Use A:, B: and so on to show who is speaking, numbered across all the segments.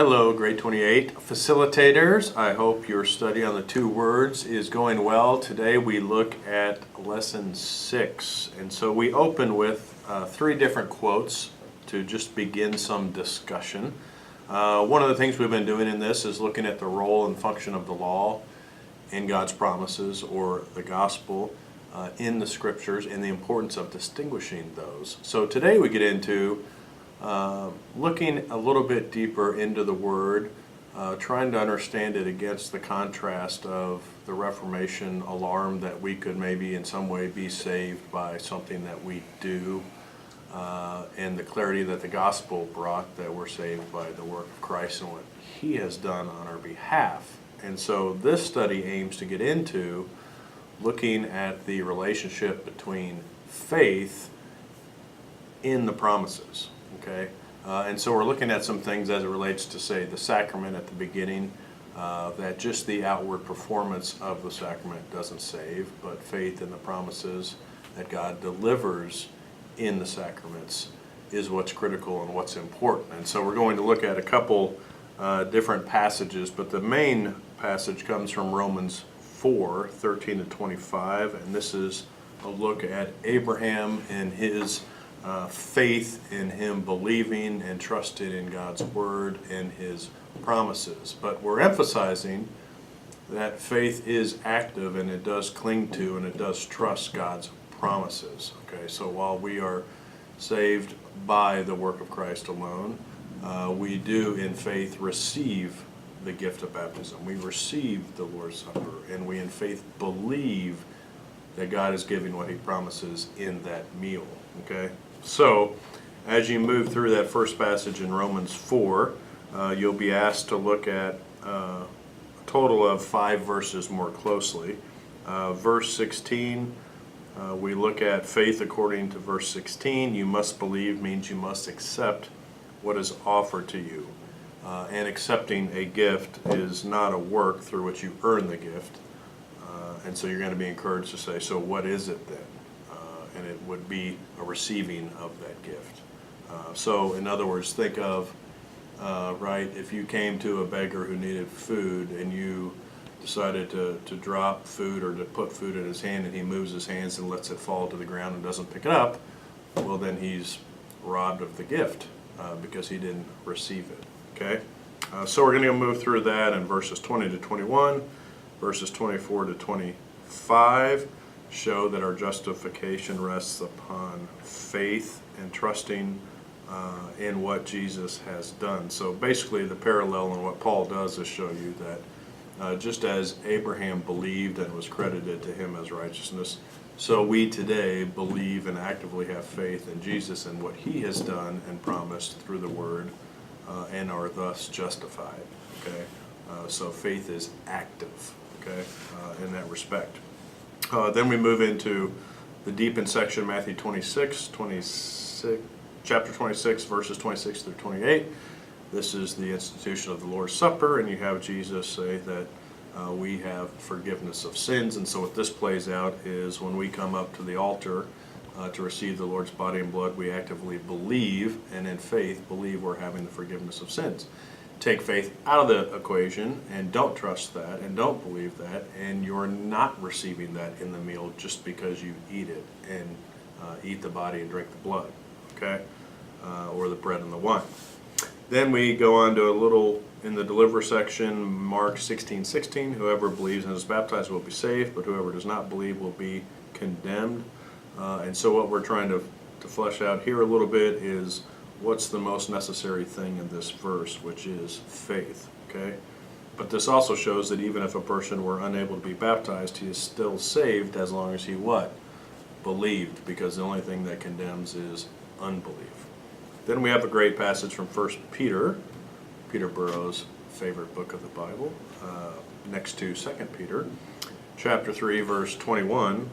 A: Hello, grade 28 facilitators. I hope your study on the two words is going well. Today we look at lesson 6. And so we open with 3 different quotes to just begin some discussion. One of the things we've been doing in this is looking at the role and function of the law in God's promises or the gospel in the scriptures and the importance of distinguishing those. So today we get into looking a little bit deeper into the Word, trying to understand it against the contrast of the Reformation alarm that we could maybe in some way be saved by something that we do, and the clarity that the gospel brought that we're saved by the work of Christ and what He has done on our behalf. And so this study aims to get into looking at the relationship between faith in the promises. Okay, and so we're looking at some things as it relates to, say, the sacrament at the beginning, that just the outward performance of the sacrament doesn't save, but faith in the promises that God delivers in the sacraments is what's critical and what's important. And so we're going to look at a couple different passages, but the main passage comes from Romans 4:13-25, and this is a look at Abraham and his faith in him believing and trusting in God's word and his promises. But we're emphasizing that faith is active and it does cling to and it does trust God's promises. Okay, so while we are saved by the work of Christ alone, we do in faith receive the gift of baptism. We receive the Lord's Supper, and we in faith believe that God is giving what He promises in that meal. Okay? So, as you move through that first passage in Romans 4, you'll be asked to look at a total of 5 verses more closely. Verse 16, we look at faith according to verse 16. You must believe means you must accept what is offered to you. And accepting a gift is not a work through which you earn the gift. And so you're going to be encouraged to say, so what is it then? And it would be a receiving of that gift. So in other words, think of, right, if you came to a beggar who needed food and you decided to drop food or to put food in his hand, and he moves his hands and lets it fall to the ground and doesn't pick it up, well then he's robbed of the gift because he didn't receive it. Okay? So we're going to move through that in verses 20-21, verses 24-25. Show that our justification rests upon faith and trusting in what Jesus has done. So basically the parallel in what Paul does is show you that just as Abraham believed and was credited to him as righteousness, so we today believe and actively have faith in Jesus and what He has done and promised through the Word, and are thus justified. Okay, so faith is active. Okay, in that respect. Then we move into the deepened section, Matthew 26, chapter 26, verses 26-28. This is the institution of the Lord's Supper, and you have Jesus say that we have forgiveness of sins. And so what this plays out is when we come up to the altar to receive the Lord's body and blood, we actively believe, and in faith believe we're having the forgiveness of sins. Take faith out of the equation and don't trust that and don't believe that, and you're not receiving that in the meal just because you eat it and eat the body and drink the blood, okay, or the bread and the wine. Then we go on to a little in the deliver section, Mark 16:16. Whoever believes and is baptized will be saved, but whoever does not believe will be condemned. And so what we're trying to flesh out here a little bit is what's the most necessary thing in this verse, which is faith, okay? But this also shows that even if a person were unable to be baptized, he is still saved as long as he what? Believed, because the only thing that condemns is unbelief. Then we have a great passage from 1 Peter, Peter Burrow's favorite book of the Bible, next to 2 Peter, chapter 3, verse 21.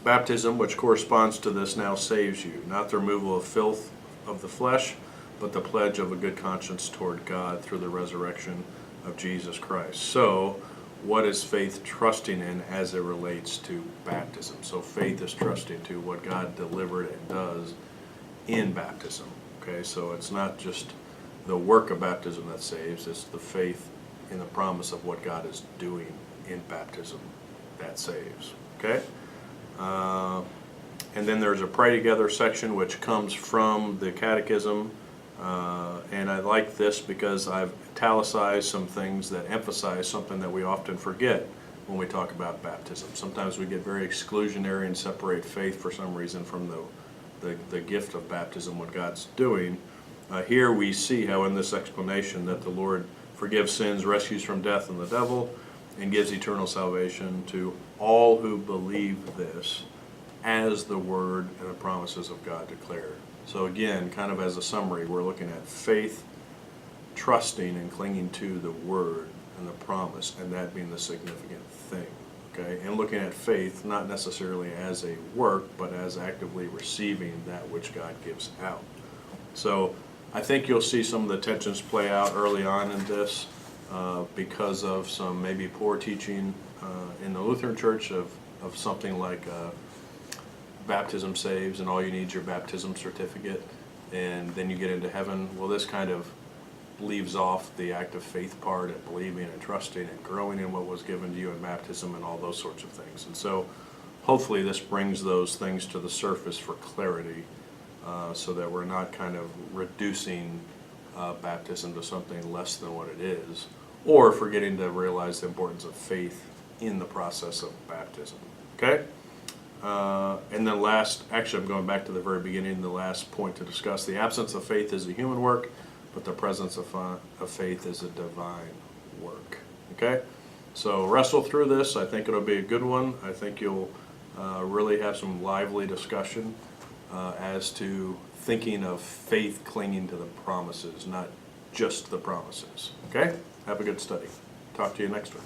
A: Baptism, which corresponds to this, now saves you, not the removal of filth of the flesh, but the pledge of a good conscience toward God through the resurrection of Jesus Christ. So, what is faith trusting in as it relates to baptism? So faith is trusting to what God delivered and does in baptism. Okay, so it's not just the work of baptism that saves. It's the faith in the promise of what God is doing in baptism that saves. Okay? And then there's a pray together section which comes from the catechism. And I like this because I've italicized some things that emphasize something that we often forget when we talk about baptism. Sometimes we get very exclusionary and separate faith for some reason from the gift of baptism, what God's doing. Here we see how in this explanation that the Lord forgives sins, rescues from death and the devil, and gives eternal salvation to all who believe this, as the word and the promises of God declare. So again, kind of as a summary, we're looking at faith, trusting and clinging to the word and the promise, and that being the significant thing. Okay? And looking at faith not necessarily as a work, but as actively receiving that which God gives out. So I think you'll see some of the tensions play out early on in this because of some maybe poor teaching in the Lutheran Church of something like baptism saves and all you need is your baptism certificate and then you get into heaven. Well, this kind of leaves off the active faith part and believing and trusting and growing in what was given to you in baptism and all those sorts of things. And so hopefully this brings those things to the surface for clarity so that we're not kind of reducing baptism to something less than what it is, or forgetting to realize the importance of faith in the process of baptism. Okay? And then actually I'm going back to the very beginning, the last point to discuss. The absence of faith is a human work, but the presence of faith is a divine work. Okay? So wrestle through this. I think it'll be a good one. I think you'll really have some lively discussion as to thinking of faith clinging to the promises, not just the promises. Okay? Have a good study. Talk to you next week.